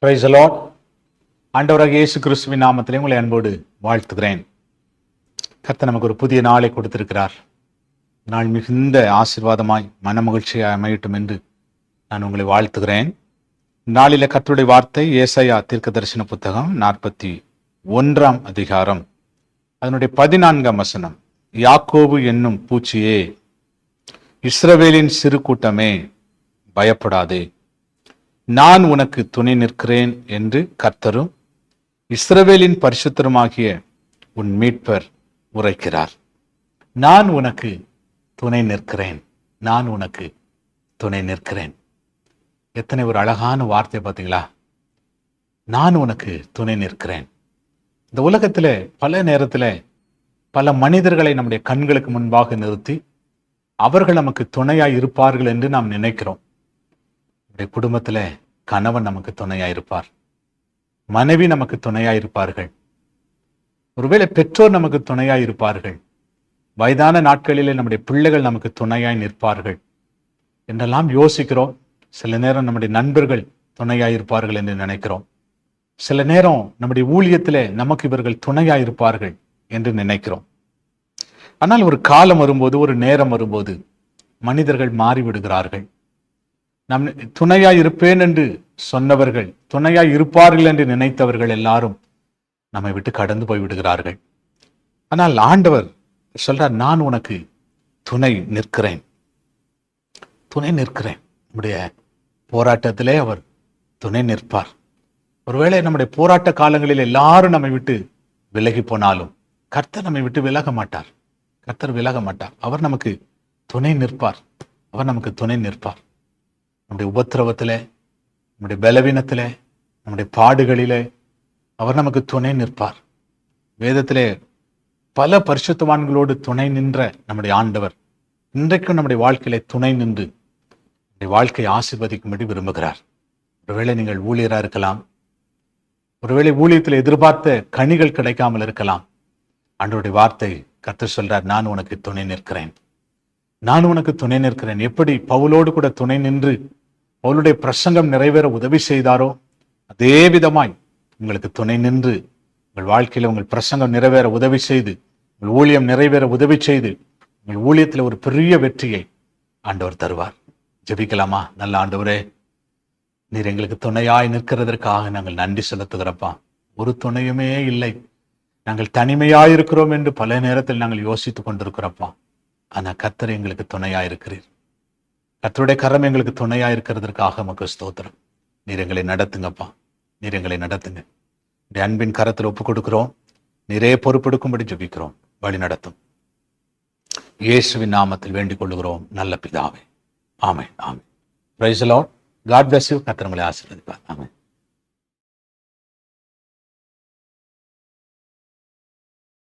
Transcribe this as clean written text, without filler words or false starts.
Price the Lord. ஆண்டவராகிய இயேசு கிறிஸ்துவின் நாமத்திலே உங்களை அன்போடு வாழ்த்துகிறேன். கர்த்தர் நமக்கு ஒரு புதிய நாளை கொடுத்திருக்கிறார். நாள் மிகுந்த ஆசீர்வாதமாய் மனமகிழ்ச்சியாய் அமையட்டும் என்று நான் உங்களை வாழ்த்துகிறேன். நாளில கர்த்தருடைய வார்த்தை ஏசாயா தீர்க்கதரிசன புத்தகம் 41ஆம் அதிகாரம் அதனுடைய 14ஆம் வசனம். யாக்கோபு என்னும் பூச்சியே, இஸ்ரவேலின் சிறு கூட்டமே, பயப்படாதே, நான் உனக்கு துணை நிற்கிறேன் என்று கர்த்தரும் இஸ்ரவேலின் பரிசுத்தருமாகிய உன் மீட்பர் உரைக்கிறார். நான் உனக்கு துணை நிற்கிறேன், நான் உனக்கு துணை நிற்கிறேன். எத்தனை ஒரு அழகான வார்த்தை பார்த்தீங்களா? நான் உனக்கு துணை நிற்கிறேன். இந்த உலகத்தில் பல நேரத்தில் பல மனிதர்களை நம்முடைய கண்களுக்கு முன்பாக நிறுத்தி அவர்கள் நமக்கு துணையாய் இருப்பார்கள் என்று நாம் நினைக்கிறோம். குடும்பத்தில் கணவன் நமக்கு துணையாயிருப்பார், மனைவி நமக்கு துணையாயிருப்பார்கள், ஒருவேளை பெற்றோர் நமக்கு துணையாயிருப்பார்கள், வயதான நாட்களிலே நம்முடைய பிள்ளைகள் நமக்கு துணையாய் நிற்பார்கள் என்றெல்லாம் யோசிக்கிறோம். சில நேரம் நம்முடைய நண்பர்கள் துணையாயிருப்பார்கள் என்று நினைக்கிறோம். சில நேரம் நம்முடைய ஊழியத்திலே நமக்கு இவர்கள் துணையாயிருப்பார்கள் என்று நினைக்கிறோம். ஆனால் ஒரு காலம் வரும்போது, ஒரு நேரம் வரும்போது மனிதர்கள் மாறிவிடுகிறார்கள். நம் துணையாய் இருப்பேன் என்று சொன்னவர்கள், துணையாய் இருப்பார்கள் என்று நினைத்தவர்கள் எல்லாரும் நம்மை விட்டு கடந்து போய் விடுகிறார்கள். ஆனால் ஆண்டவர் சொல்றார், நான் உனக்கு துணை நிற்கிறேன், துணை நிற்கிறேன். நம்முடைய போராட்டத்திலே அவர் துணை நிற்பார். ஒருவேளை நம்முடைய போராட்ட காலங்களில் எல்லாரும் நம்மை விட்டு விலகி போனாலும் கர்த்தர் நம்மை விட்டு விலக மாட்டார். கர்த்தர் விலக மாட்டார். அவர் நமக்கு துணை நிற்பார். அவர் நமக்கு துணை நிற்பார். நம்முடைய உபத்திரவத்திலே, நம்முடைய பலவீனத்திலே, நம்முடைய பாடுகளிலே அவர் நமக்கு துணை நிற்பார். வேதத்திலே பல பரிசுத்தவான்களோடு துணை நின்ற நம்முடைய ஆண்டவர் இன்றைக்கும் நம்முடைய வாழ்க்கையிலே துணை நின்று நம்முடைய வாழ்க்கையை ஆசீர்வதிக்கும்படி விரும்புகிறார். ஒருவேளை நீங்கள் ஊழியராக இருக்கலாம், ஒருவேளை ஊழியத்தில் எதிர்பார்த்த கனிகள் கிடைக்காமல் இருக்கலாம். ஆண்டவருடைய வார்த்தை கர்த்தர் சொல்றார், நான் உனக்கு துணை நிற்கிறேன், நான் உனக்கு துணை நிற்கிறேன். எப்படி பவுலோடு கூட துணை நின்று அவளுடைய பிரசங்கம் நிறைவேற உதவி செய்தாரோ, அதே விதமாய் உங்களுக்கு துணை நின்று உங்கள் வாழ்க்கையில உங்கள் பிரசங்கம் நிறைவேற உதவி செய்து, உங்கள் ஊழியம் நிறைவேற உதவி செய்து, உங்கள் ஊழியத்தில் ஒரு பெரிய வெற்றியை ஆண்டவர் தருவார். ஜெபிக்கலாமா? நல்ல ஆண்டவரே, நீர் எங்களுக்கு துணையாய் நிற்கிறதற்காக நாங்கள் நன்றி செலுத்துகிறப்பா. ஒரு துணையுமே இல்லை, நாங்கள் தனிமையாயிருக்கிறோம் என்று பல நேரத்தில் நாங்கள் யோசித்துக் கொண்டிருக்கிறப்பா. ஆனா கர்த்தர் எங்களுக்கு துணையாயிருக்கிறீர். கர்த்தருடைய கரம் எங்களுக்கு துணையா இருக்கிறதற்காக உமக்கு ஸ்தோத்திரம். நீர் எங்களை நடத்துங்கப்பா, நீர் எங்களை நடத்துங்க. இந்த அன்பின் கரத்தில் ஒப்புக் கொடுக்கிறோம். நீரே பொறுப்பெடுக்கும்படி ஜெபிக்கிறோம். வழி நடத்தும். இயேசுவின் நாமத்தில் வேண்டிக் கொள்ளுகிறோம் நல்ல பிதாவே. Amen, amen. Praise the lord. God bless you. கர்த்தர் உங்களை ஆசீர்வதிப்பார். ஆமென்.